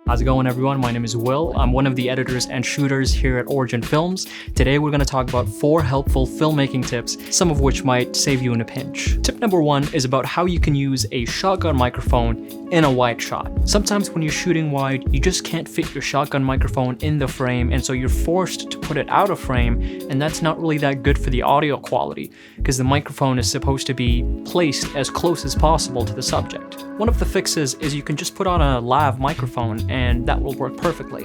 How's it going, everyone? My name is Will. I'm one of the editors and shooters here at Origin Films. Today we're going to talk about 4 helpful filmmaking tips, some of which might save you in a pinch. Tip number 1 is about how you can use a shotgun microphone in a wide shot. Sometimes when you're shooting wide, you just can't fit your shotgun microphone in the frame, and so you're forced to put it out of frame, and that's not really that good for the audio quality, because the microphone is supposed to be placed as close as possible to the subject. One of the fixes is you can just put on a lav microphone and that will work perfectly.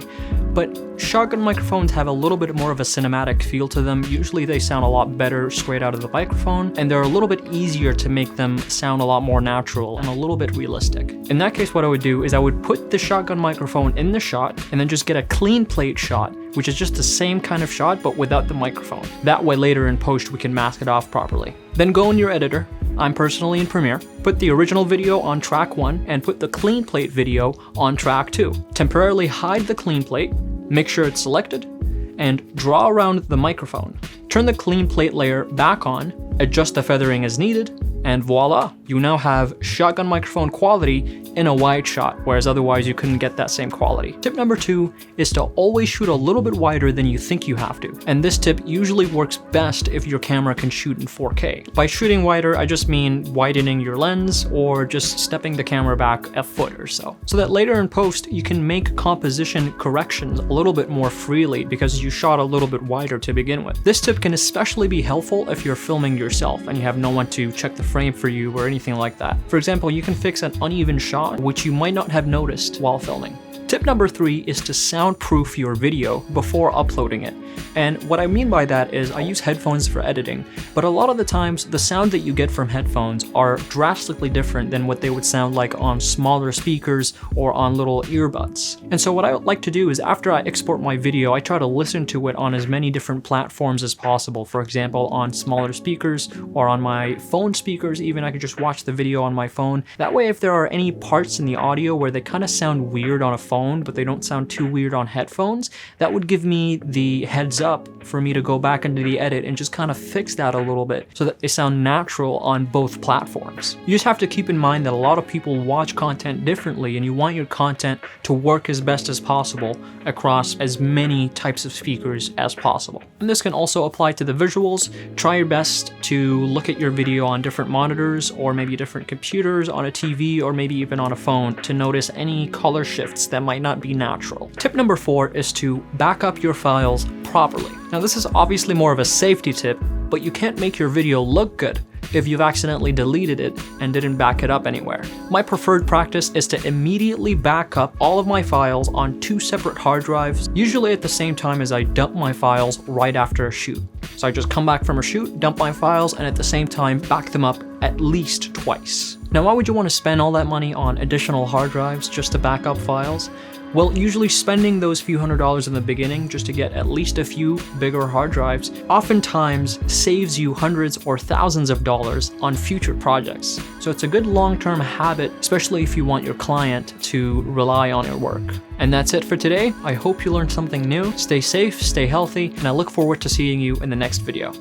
But shotgun microphones have a little bit more of a cinematic feel to them. Usually they sound a lot better straight out of the microphone, and they're a little bit easier to make them sound a lot more natural and a little bit realistic. In that case, what I would do is I would put the shotgun microphone in the shot and then just get a clean plate shot, which is just the same kind of shot but without the microphone. That way later in post we can mask it off properly. Then go in your editor. I'm personally in Premiere. Put the original video on track 1 and put the clean plate video on track 2. Temporarily hide the clean plate, make sure it's selected, and draw around the microphone. Turn the clean plate layer back on, adjust the feathering as needed, and voila, you now have shotgun microphone quality in a wide shot, whereas otherwise you couldn't get that same quality. Tip number 2 is to always shoot a little bit wider than you think you have to. And this tip usually works best if your camera can shoot in 4K. By shooting wider, I just mean widening your lens or just stepping the camera back a foot or so that later in post you can make composition corrections a little bit more freely because you shot a little bit wider to begin with. This tip can especially be helpful if you're filming yourself and you have no one to check the frame for you or anything like that. For example, you can fix an uneven shot which you might not have noticed while filming. Tip number 3 is to soundproof your video before uploading it. And what I mean by that is I use headphones for editing, but a lot of the times the sound that you get from headphones are drastically different than what they would sound like on smaller speakers or on little earbuds. And so what I like to do is after I export my video, I try to listen to it on as many different platforms as possible. For example, on smaller speakers or on my phone speakers, even I could just watch the video on my phone. That way, if there are any parts in the audio where they kind of sound weird on a phone, but they don't sound too weird on headphones, that would give me the heads up for me to go back into the edit and just kind of fix that a little bit so that they sound natural on both platforms. You just have to keep in mind that a lot of people watch content differently, and you want your content to work as best as possible across as many types of speakers as possible. And this can also apply to the visuals. Try your best to look at your video on different monitors or maybe different computers, on a TV, or maybe even on a phone to notice any color shifts that might not be natural. Tip number 4 is to back up your files properly. Now this is obviously more of a safety tip, but you can't make your video look good if you've accidentally deleted it and didn't back it up anywhere. My preferred practice is to immediately back up all of my files on 2 separate hard drives, usually at the same time as I dump my files right after a shoot. So I just come back from a shoot, dump my files, and at the same time back them up at least twice. Now, why would you want to spend all that money on additional hard drives just to back up files? Well, usually spending those few $100s in the beginning just to get at least a few bigger hard drives oftentimes saves you hundreds or thousands of dollars on future projects. So it's a good long-term habit, especially if you want your client to rely on your work. And that's it for today. I hope you learned something new. Stay safe, stay healthy, and I look forward to seeing you in the next video.